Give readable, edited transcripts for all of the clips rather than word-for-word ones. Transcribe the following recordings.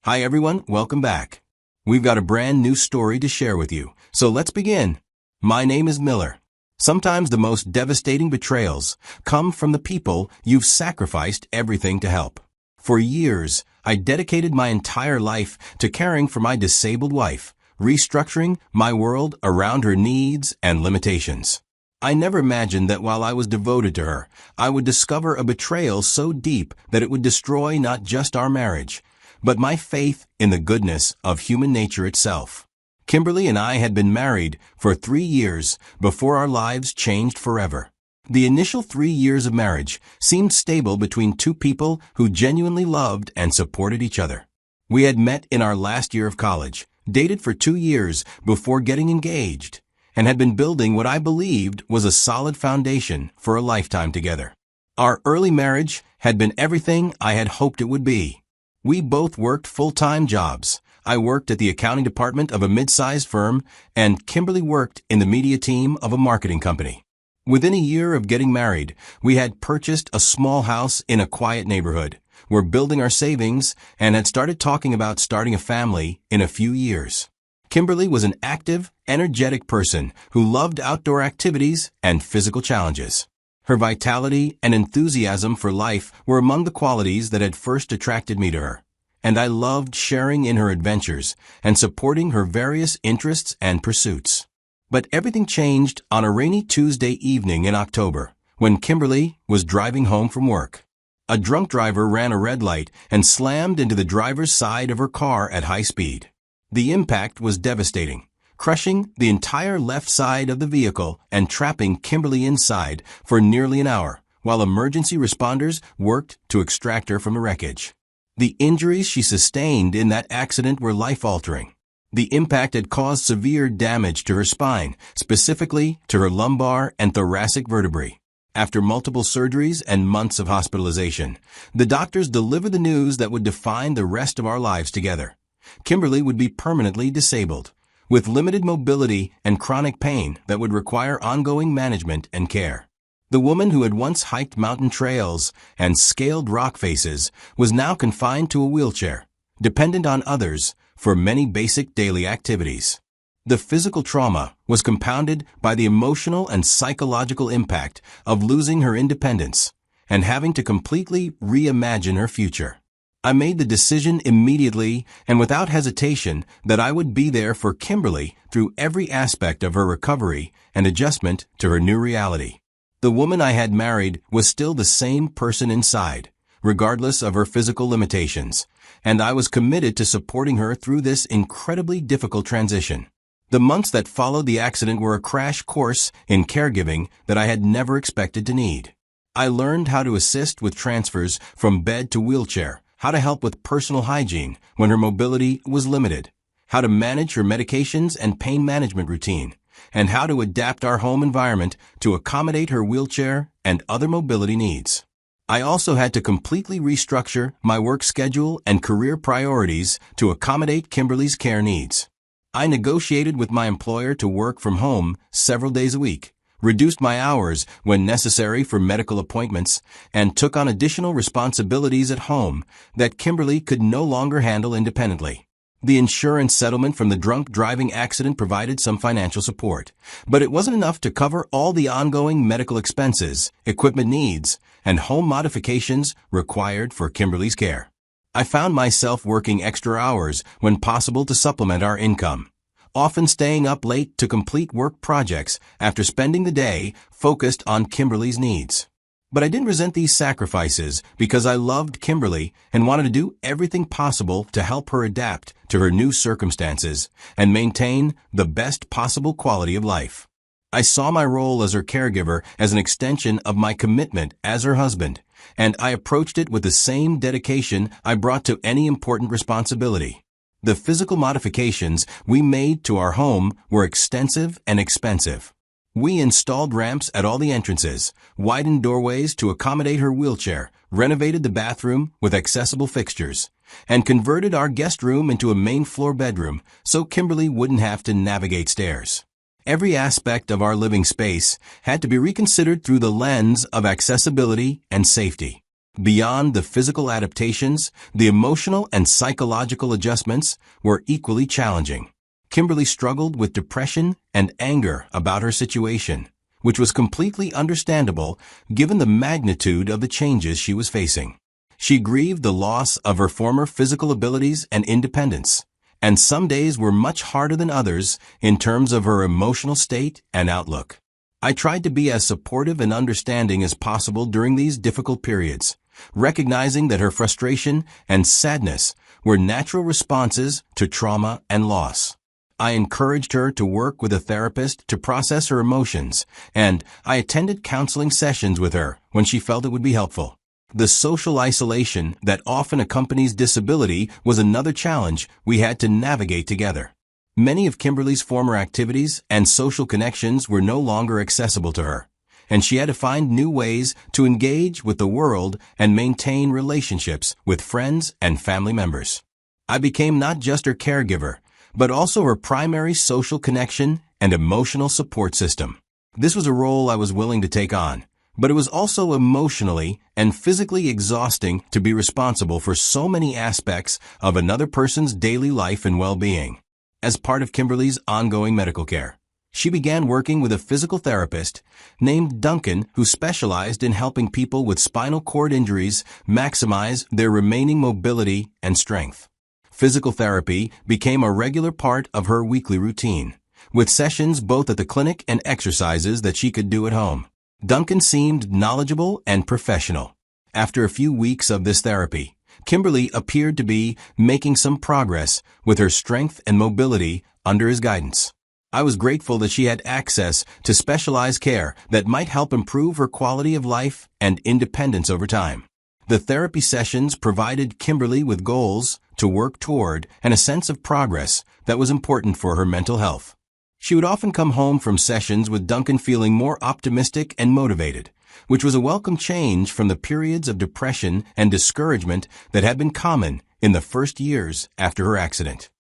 Hi everyone, welcome back. We've got a brand new story to share with you, so let's begin. My name is Miller. Sometimes the most devastating betrayals come from the people you've sacrificed everything to help. For years, I dedicated my entire life to caring for my disabled wife, restructuring my world around her needs and limitations. I never imagined that while I was devoted to her, I would discover a betrayal so deep that it would destroy not just our marriage, but my faith in the goodness of human nature itself. Kimberly and I had been married for 3 years before our lives changed forever. The initial 3 years of marriage seemed stable between two people who genuinely loved and supported each other. We had met in our last year of college, dated for 2 years before getting engaged, and had been building what I believed was a solid foundation for a lifetime together. Our early marriage had been everything I had hoped it would be. We both worked full-time jobs. I worked at the accounting department of a mid-sized firm, and Kimberly worked in the media team of a marketing company. Within a year of getting married, we had purchased a small house in a quiet neighborhood, were building our savings, and had started talking about starting a family in a few years. Kimberly was an active, energetic person who loved outdoor activities and physical challenges. Her vitality and enthusiasm for life were among the qualities that had first attracted me to her, and I loved sharing in her adventures and supporting her various interests and pursuits. But everything changed on a rainy Tuesday evening in October, when Kimberly was driving home from work. A drunk driver ran a red light and slammed into the driver's side of her car at high speed. The impact was devastating, crushing the entire left side of the vehicle and trapping Kimberly inside for nearly an hour, while emergency responders worked to extract her from the wreckage. The injuries she sustained in that accident were life-altering. The impact had caused severe damage to her spine, specifically to her lumbar and thoracic vertebrae. After multiple surgeries and months of hospitalization, the doctors delivered the news that would define the rest of our lives together. Kimberly would be permanently disabled, with limited mobility and chronic pain that would require ongoing management and care. The woman who had once hiked mountain trails and scaled rock faces was now confined to a wheelchair, dependent on others for many basic daily activities. The physical trauma was compounded by the emotional and psychological impact of losing her independence and having to completely reimagine her future. I made the decision immediately and without hesitation that I would be there for Kimberly through every aspect of her recovery and adjustment to her new reality. The woman I had married was still the same person inside, regardless of her physical limitations, and I was committed to supporting her through this incredibly difficult transition. The months that followed the accident were a crash course in caregiving that I had never expected to need. I learned how to assist with transfers from bed to wheelchair, how to help with personal hygiene when her mobility was limited, how to manage her medications and pain management routine, and how to adapt our home environment to accommodate her wheelchair and other mobility needs. I also had to completely restructure my work schedule and career priorities to accommodate Kimberly's care needs. I negotiated with my employer to work from home several days a week, reduced my hours when necessary for medical appointments, and took on additional responsibilities at home that Kimberly could no longer handle independently. The insurance settlement from the drunk driving accident provided some financial support, but it wasn't enough to cover all the ongoing medical expenses, equipment needs, and home modifications required for Kimberly's care. I found myself working extra hours when possible to supplement our income, often staying up late to complete work projects after spending the day focused on Kimberly's needs. But I didn't resent these sacrifices because I loved Kimberly and wanted to do everything possible to help her adapt to her new circumstances and maintain the best possible quality of life. I saw my role as her caregiver as an extension of my commitment as her husband, and I approached it with the same dedication I brought to any important responsibility. The physical modifications we made to our home were extensive and expensive. We installed ramps at all the entrances, widened doorways to accommodate her wheelchair, renovated the bathroom with accessible fixtures, and converted our guest room into a main floor bedroom so Kimberly wouldn't have to navigate stairs. Every aspect of our living space had to be reconsidered through the lens of accessibility and safety. Beyond the physical adaptations, the emotional and psychological adjustments were equally challenging. Kimberly struggled with depression and anger about her situation, which was completely understandable given the magnitude of the changes she was facing. She grieved the loss of her former physical abilities and independence, and some days were much harder than others in terms of her emotional state and outlook. I tried to be as supportive and understanding as possible during these difficult periods, recognizing that her frustration and sadness were natural responses to trauma and loss. I encouraged her to work with a therapist to process her emotions, and I attended counseling sessions with her when she felt it would be helpful. The social isolation that often accompanies disability was another challenge we had to navigate together. Many of Kimberly's former activities and social connections were no longer accessible to her, and she had to find new ways to engage with the world and maintain relationships with friends and family members. I became not just her caregiver, but also her primary social connection and emotional support system. This was a role I was willing to take on, but it was also emotionally and physically exhausting to be responsible for so many aspects of another person's daily life and well-being. As part of Kimberly's ongoing medical care, she began working with a physical therapist named Duncan who specialized in helping people with spinal cord injuries maximize their remaining mobility and strength. Physical therapy became a regular part of her weekly routine, with sessions both at the clinic and exercises that she could do at home. Duncan seemed knowledgeable and professional. After a few weeks of this therapy, Kimberly appeared to be making some progress with her strength and mobility under his guidance. I was grateful that she had access to specialized care that might help improve her quality of life and independence over time. The therapy sessions provided Kimberly with goals to work toward and a sense of progress that was important for her mental health. She would often come home from sessions with Duncan feeling more optimistic and motivated, which was a welcome change from the periods of depression and discouragement that had been common in the first years after her accident.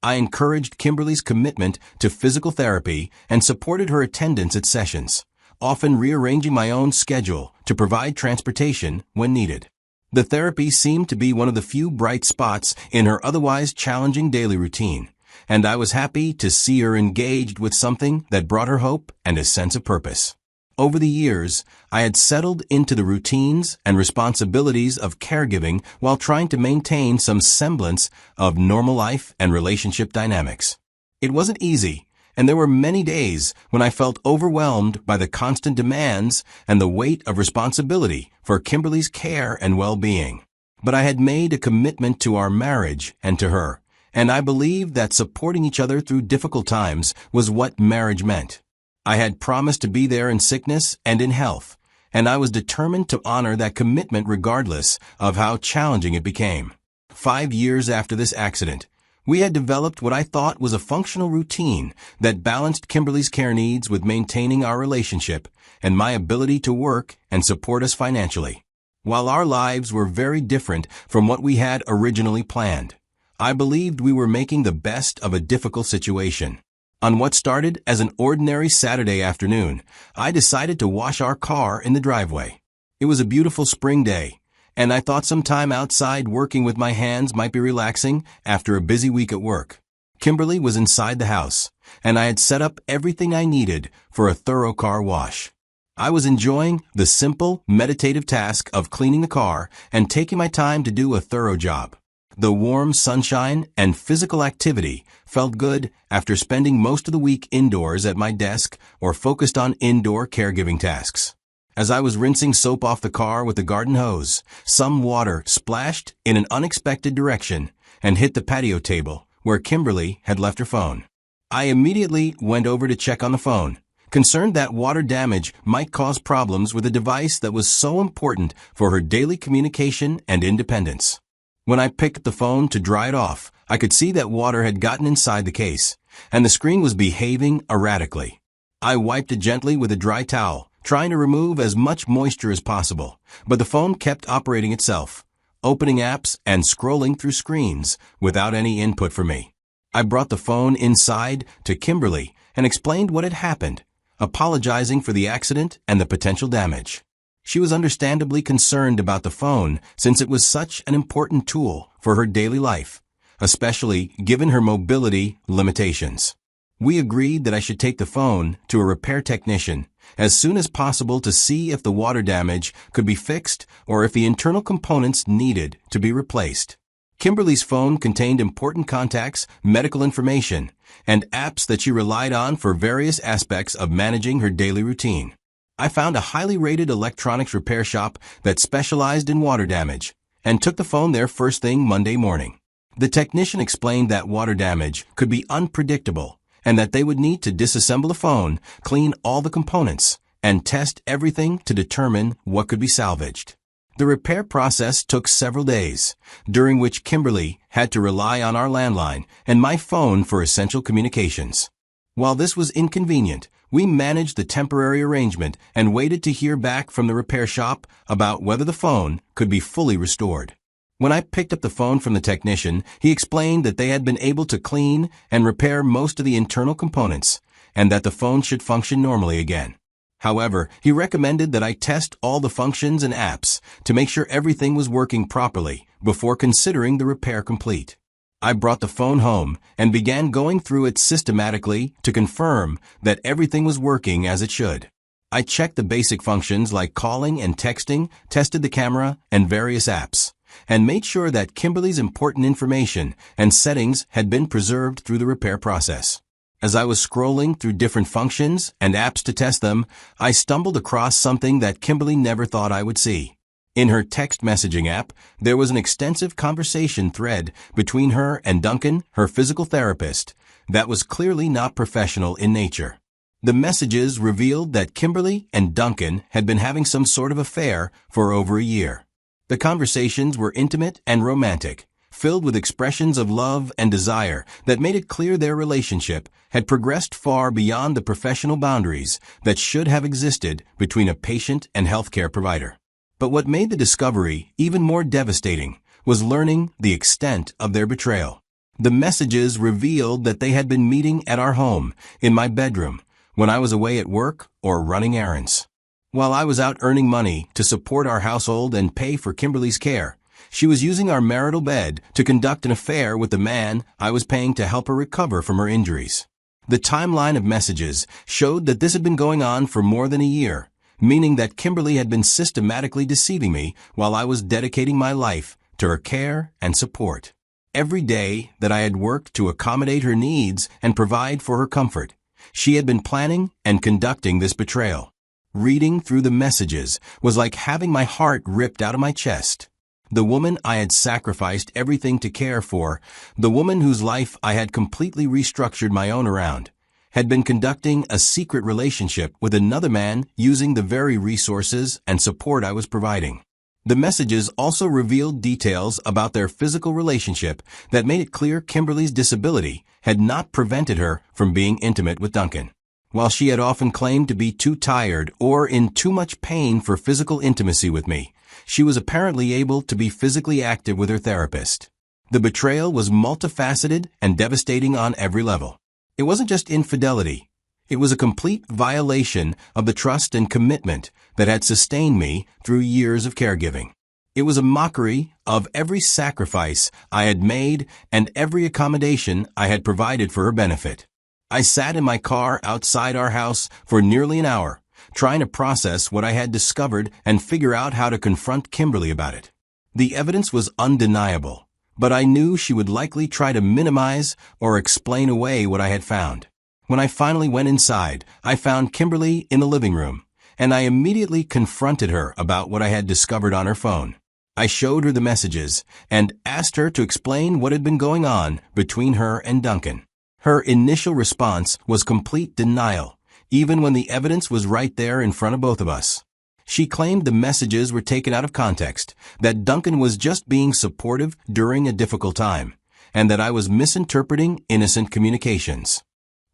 I encouraged Kimberly's commitment to physical therapy and supported her attendance at sessions, often rearranging my own schedule to provide transportation when needed. The therapy seemed to be one of the few bright spots in her otherwise challenging daily routine, and I was happy to see her engaged with something that brought her hope and a sense of purpose. Over the years, I had settled into the routines and responsibilities of caregiving while trying to maintain some semblance of normal life and relationship dynamics. It wasn't easy, and there were many days when I felt overwhelmed by the constant demands and the weight of responsibility for Kimberly's care and well-being. But I had made a commitment to our marriage and to her, and I believed that supporting each other through difficult times was what marriage meant. I had promised to be there in sickness and in health, and I was determined to honor that commitment regardless of how challenging it became. 5 years after this accident, we had developed what I thought was a functional routine that balanced Kimberly's care needs with maintaining our relationship and my ability to work and support us financially. While our lives were very different from what we had originally planned, I believed we were making the best of a difficult situation. On what started as an ordinary Saturday afternoon, I decided to wash our car in the driveway. It was a beautiful spring day, and I thought some time outside working with my hands might be relaxing after a busy week at work. Kimberly was inside the house, and I had set up everything I needed for a thorough car wash. I was enjoying the simple, meditative task of cleaning the car and taking my time to do a thorough job. The warm sunshine and physical activity felt good after spending most of the week indoors at my desk or focused on indoor caregiving tasks. As I was rinsing soap off the car with the garden hose, some water splashed in an unexpected direction and hit the patio table where Kimberly had left her phone. I immediately went over to check on the phone, concerned that water damage might cause problems with a device that was so important for her daily communication and independence. When I picked up the phone to dry it off, I could see that water had gotten inside the case, and the screen was behaving erratically. I wiped it gently with a dry towel, trying to remove as much moisture as possible, but the phone kept operating itself, opening apps and scrolling through screens without any input from me. I brought the phone inside to Kimberly and explained what had happened, apologizing for the accident and the potential damage. She was understandably concerned about the phone since it was such an important tool for her daily life, especially given her mobility limitations. We agreed that I should take the phone to a repair technician as soon as possible to see if the water damage could be fixed or if the internal components needed to be replaced. Kimberly's phone contained important contacts, medical information, and apps that she relied on for various aspects of managing her daily routine. I found a highly rated electronics repair shop that specialized in water damage and took the phone there first thing Monday morning. The technician explained that water damage could be unpredictable and that they would need to disassemble the phone, clean all the components, and test everything to determine what could be salvaged. The repair process took several days, during which Kimberly had to rely on our landline and my phone for essential communications. While this was inconvenient, we managed the temporary arrangement and waited to hear back from the repair shop about whether the phone could be fully restored. When I picked up the phone from the technician, he explained that they had been able to clean and repair most of the internal components and that the phone should function normally again. However, he recommended that I test all the functions and apps to make sure everything was working properly before considering the repair complete. I brought the phone home and began going through it systematically to confirm that everything was working as it should. I checked the basic functions like calling and texting, tested the camera and various apps, and made sure that Kimberly's important information and settings had been preserved through the repair process. As I was scrolling through different functions and apps to test them, I stumbled across something that Kimberly never thought I would see. In her text messaging app, there was an extensive conversation thread between her and Duncan, her physical therapist, that was clearly not professional in nature. The messages revealed that Kimberly and Duncan had been having some sort of affair for over a year. The conversations were intimate and romantic, filled with expressions of love and desire that made it clear their relationship had progressed far beyond the professional boundaries that should have existed between a patient and healthcare provider. But what made the discovery even more devastating was learning the extent of their betrayal. The messages revealed that they had been meeting at our home, in my bedroom, when I was away at work or running errands. While I was out earning money to support our household and pay for Kimberly's care, she was using our marital bed to conduct an affair with the man I was paying to help her recover from her injuries. The timeline of messages showed that this had been going on for more than a year, meaning that Kimberly had been systematically deceiving me while I was dedicating my life to her care and support. Every day that I had worked to accommodate her needs and provide for her comfort, she had been planning and conducting this betrayal. Reading through the messages was like having my heart ripped out of my chest. The woman I had sacrificed everything to care for, the woman whose life I had completely restructured my own around, had been conducting a secret relationship with another man using the very resources and support I was providing. The messages also revealed details about their physical relationship that made it clear Kimberly's disability had not prevented her from being intimate with Duncan. While she had often claimed to be too tired or in too much pain for physical intimacy with me, she was apparently able to be physically active with her therapist. The betrayal was multifaceted and devastating on every level. It wasn't just infidelity. It was a complete violation of the trust and commitment that had sustained me through years of caregiving. It was a mockery of every sacrifice I had made and every accommodation I had provided for her benefit. I sat in my car outside our house for nearly an hour, trying to process what I had discovered and figure out how to confront Kimberly about it. The evidence was undeniable, but I knew she would likely try to minimize or explain away what I had found. When I finally went inside, I found Kimberly in the living room, and I immediately confronted her about what I had discovered on her phone. I showed her the messages and asked her to explain what had been going on between her and Duncan. Her initial response was complete denial, even when the evidence was right there in front of both of us. She claimed the messages were taken out of context, that Duncan was just being supportive during a difficult time, and that I was misinterpreting innocent communications.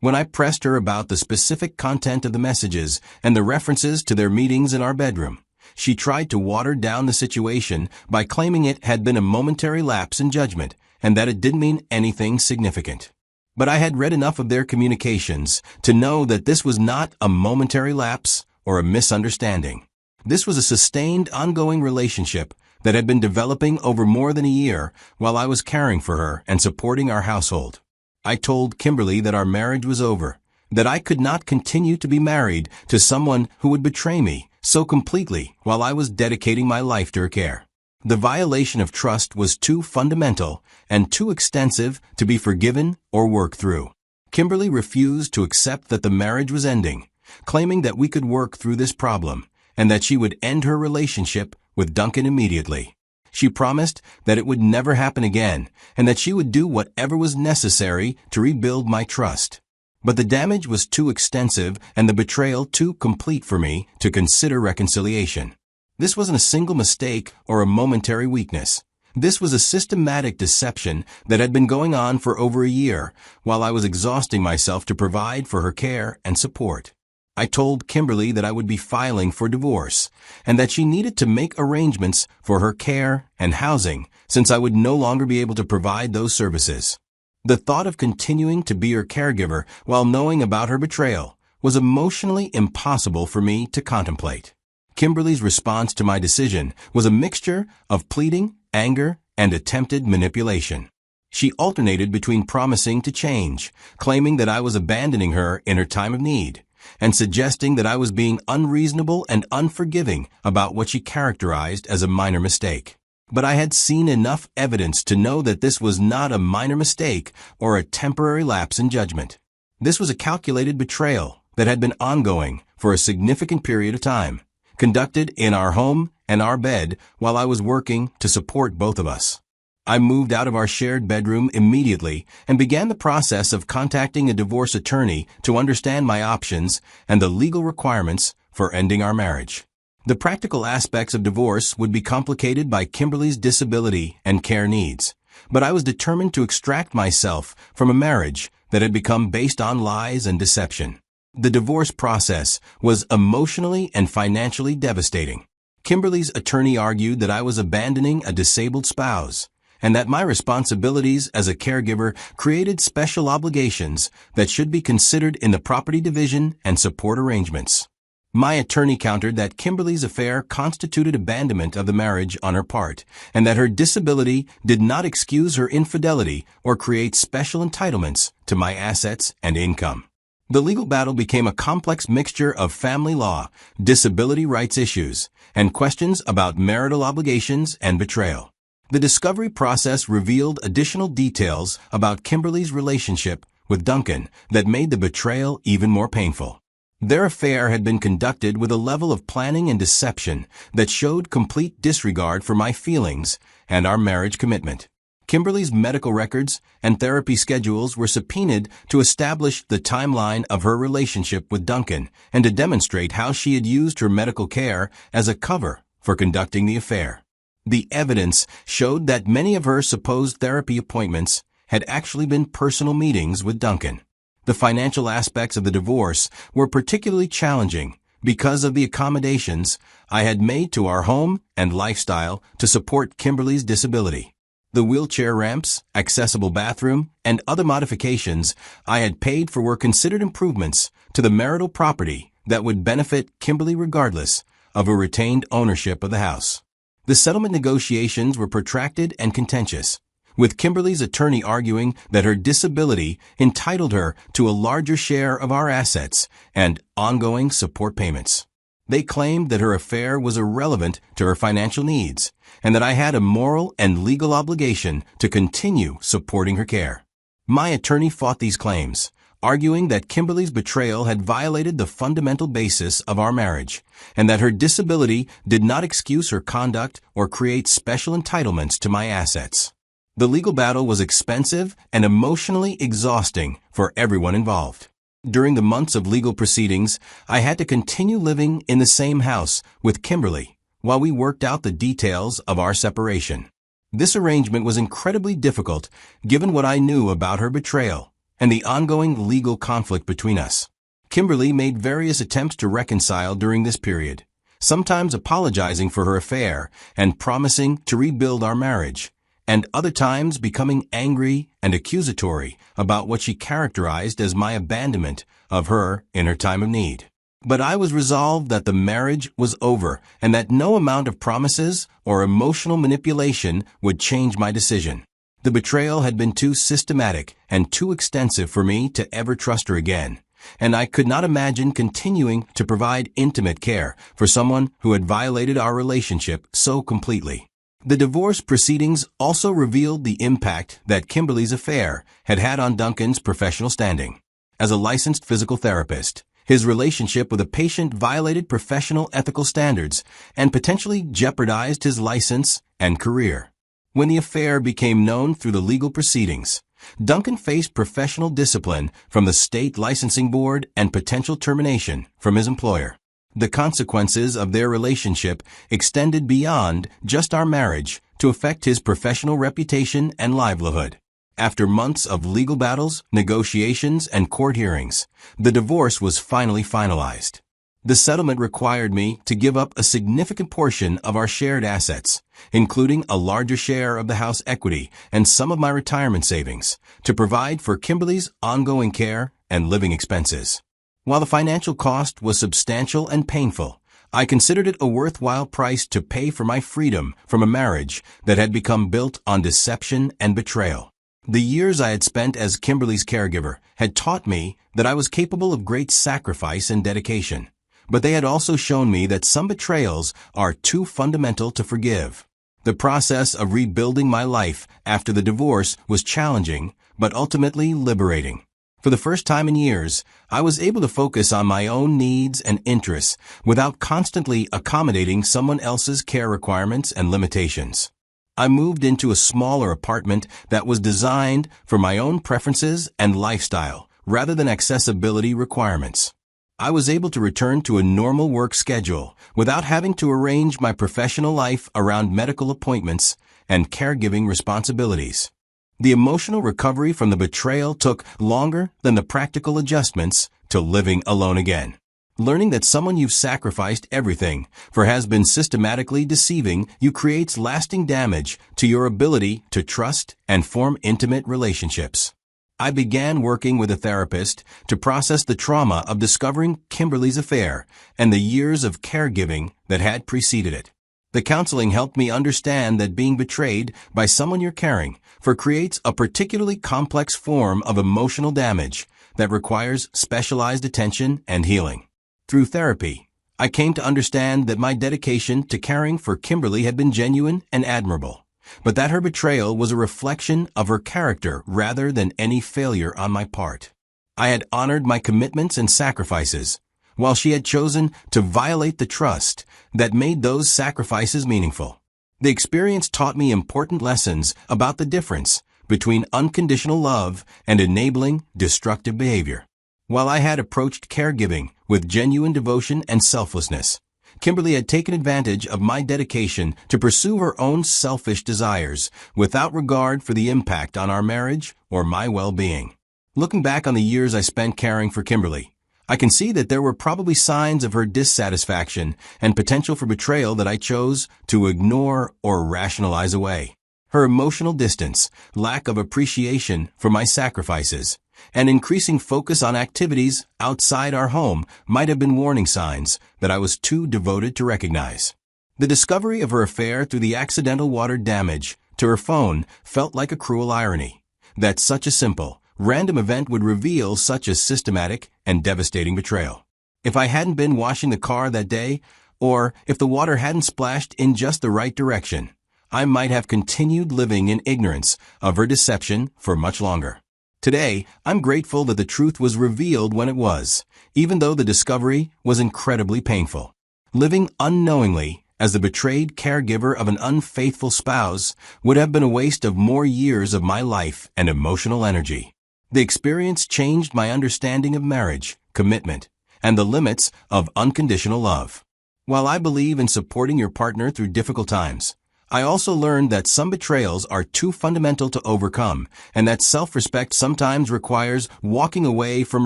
When I pressed her about the specific content of the messages and the references to their meetings in our bedroom, she tried to water down the situation by claiming it had been a momentary lapse in judgment and that it didn't mean anything significant. But I had read enough of their communications to know that this was not a momentary lapse or a misunderstanding. This was a sustained, ongoing relationship that had been developing over more than a year while I was caring for her and supporting our household. I told Kimberly that our marriage was over, that I could not continue to be married to someone who would betray me so completely while I was dedicating my life to her care. The violation of trust was too fundamental and too extensive to be forgiven or worked through. Kimberly refused to accept that the marriage was ending, claiming that we could work through this problem and that she would end her relationship with Duncan immediately. She promised that it would never happen again and that she would do whatever was necessary to rebuild my trust. But the damage was too extensive and the betrayal too complete for me to consider reconciliation. This wasn't a single mistake or a momentary weakness. This was a systematic deception that had been going on for over a year while I was exhausting myself to provide for her care and support. I told Kimberly that I would be filing for divorce and that she needed to make arrangements for her care and housing since I would no longer be able to provide those services. The thought of continuing to be her caregiver while knowing about her betrayal was emotionally impossible for me to contemplate. Kimberly's response to my decision was a mixture of pleading, anger, and attempted manipulation. She alternated between promising to change, claiming that I was abandoning her in her time of need, and suggesting that I was being unreasonable and unforgiving about what she characterized as a minor mistake. But I had seen enough evidence to know that this was not a minor mistake or a temporary lapse in judgment. This was a calculated betrayal that had been ongoing for a significant period of time, conducted in our home and our bed while I was working to support both of us. I moved out of our shared bedroom immediately and began the process of contacting a divorce attorney to understand my options and the legal requirements for ending our marriage. The practical aspects of divorce would be complicated by Kimberly's disability and care needs, but I was determined to extract myself from a marriage that had become based on lies and deception. The divorce process was emotionally and financially devastating. Kimberly's attorney argued that I was abandoning a disabled spouse, and that my responsibilities as a caregiver created special obligations that should be considered in the property division and support arrangements. My attorney countered that Kimberly's affair constituted abandonment of the marriage on her part, and that her disability did not excuse her infidelity or create special entitlements to my assets and income. The legal battle became a complex mixture of family law, disability rights issues, and questions about marital obligations and betrayal. The discovery process revealed additional details about Kimberly's relationship with Duncan that made the betrayal even more painful. Their affair had been conducted with a level of planning and deception that showed complete disregard for my feelings and our marriage commitment. Kimberly's medical records and therapy schedules were subpoenaed to establish the timeline of her relationship with Duncan and to demonstrate how she had used her medical care as a cover for conducting the affair. The evidence showed that many of her supposed therapy appointments had actually been personal meetings with Duncan. The financial aspects of the divorce were particularly challenging because of the accommodations I had made to our home and lifestyle to support Kimberly's disability. The wheelchair ramps, accessible bathroom, and other modifications I had paid for were considered improvements to the marital property that would benefit Kimberly regardless of her retained ownership of the house. The settlement negotiations were protracted and contentious, with Kimberly's attorney arguing that her disability entitled her to a larger share of our assets and ongoing support payments. They claimed that her affair was irrelevant to her financial needs, and that I had a moral and legal obligation to continue supporting her care. My attorney fought these claims, arguing that Kimberly's betrayal had violated the fundamental basis of our marriage, and that her disability did not excuse her conduct or create special entitlements to my assets. The legal battle was expensive and emotionally exhausting for everyone involved. During the months of legal proceedings, I had to continue living in the same house with Kimberly while we worked out the details of our separation. This arrangement was incredibly difficult given what I knew about her betrayal and the ongoing legal conflict between us. Kimberly made various attempts to reconcile during this period, sometimes apologizing for her affair and promising to rebuild our marriage, and other times becoming angry and accusatory about what she characterized as my abandonment of her in her time of need. But I was resolved that the marriage was over and that no amount of promises or emotional manipulation would change my decision. The betrayal had been too systematic and too extensive for me to ever trust her again, and I could not imagine continuing to provide intimate care for someone who had violated our relationship so completely. The divorce proceedings also revealed the impact that Kimberly's affair had had on Duncan's professional standing. As a licensed physical therapist, his relationship with a patient violated professional ethical standards and potentially jeopardized his license and career. When the affair became known through the legal proceedings, Duncan faced professional discipline from the state licensing board and potential termination from his employer. The consequences of their relationship extended beyond just our marriage to affect his professional reputation and livelihood. After months of legal battles, negotiations, and court hearings, the divorce was finally finalized. The settlement required me to give up a significant portion of our shared assets, including a larger share of the house equity and some of my retirement savings, to provide for Kimberly's ongoing care and living expenses. While the financial cost was substantial and painful, I considered it a worthwhile price to pay for my freedom from a marriage that had become built on deception and betrayal. The years I had spent as Kimberly's caregiver had taught me that I was capable of great sacrifice and dedication, but they had also shown me that some betrayals are too fundamental to forgive. The process of rebuilding my life after the divorce was challenging, but ultimately liberating. For the first time in years, I was able to focus on my own needs and interests without constantly accommodating someone else's care requirements and limitations. I moved into a smaller apartment that was designed for my own preferences and lifestyle rather than accessibility requirements. I was able to return to a normal work schedule without having to arrange my professional life around medical appointments and caregiving responsibilities. The emotional recovery from the betrayal took longer than the practical adjustments to living alone again. Learning that someone you've sacrificed everything for has been systematically deceiving you creates lasting damage to your ability to trust and form intimate relationships. I began working with a therapist to process the trauma of discovering Kimberly's affair and the years of caregiving that had preceded it. The counseling helped me understand that being betrayed by someone you're caring for creates a particularly complex form of emotional damage that requires specialized attention and healing. Through therapy, I came to understand that my dedication to caring for Kimberly had been genuine and admirable, but that her betrayal was a reflection of her character rather than any failure on my part. I had honored my commitments and sacrifices, while she had chosen to violate the trust that made those sacrifices meaningful. The experience taught me important lessons about the difference between unconditional love and enabling destructive behavior. While I had approached caregiving with genuine devotion and selflessness, Kimberly had taken advantage of my dedication to pursue her own selfish desires without regard for the impact on our marriage or my well-being. Looking back on the years I spent caring for Kimberly, I can see that there were probably signs of her dissatisfaction and potential for betrayal that I chose to ignore or rationalize away. Her emotional distance, lack of appreciation for my sacrifices, and increasing focus on activities outside our home might have been warning signs that I was too devoted to recognize. The discovery of her affair through the accidental water damage to her phone felt like a cruel irony, that such a simple, random event would reveal such a systematic and devastating betrayal. If I hadn't been washing the car that day, or if the water hadn't splashed in just the right direction, I might have continued living in ignorance of her deception for much longer. Today, I'm grateful that the truth was revealed when it was, even though the discovery was incredibly painful. Living unknowingly as the betrayed caregiver of an unfaithful spouse would have been a waste of more years of my life and emotional energy. The experience changed my understanding of marriage, commitment, and the limits of unconditional love. While I believe in supporting your partner through difficult times, I also learned that some betrayals are too fundamental to overcome, and that self-respect sometimes requires walking away from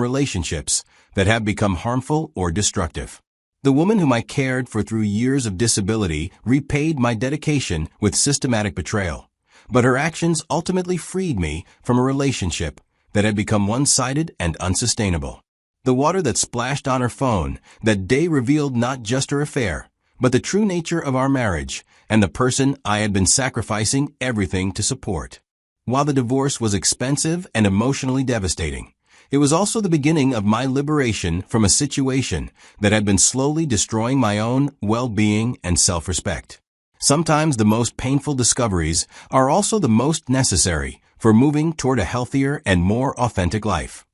relationships that have become harmful or destructive. The woman whom I cared for through years of disability repaid my dedication with systematic betrayal, but her actions ultimately freed me from a relationship that had become one-sided and unsustainable. The water that splashed on her phone that day revealed not just her affair, but the true nature of our marriage and the person I had been sacrificing everything to support. While the divorce was expensive and emotionally devastating, it was also the beginning of my liberation from a situation that had been slowly destroying my own well-being and self-respect. Sometimes the most painful discoveries are also the most necessary for moving toward a healthier and more authentic life.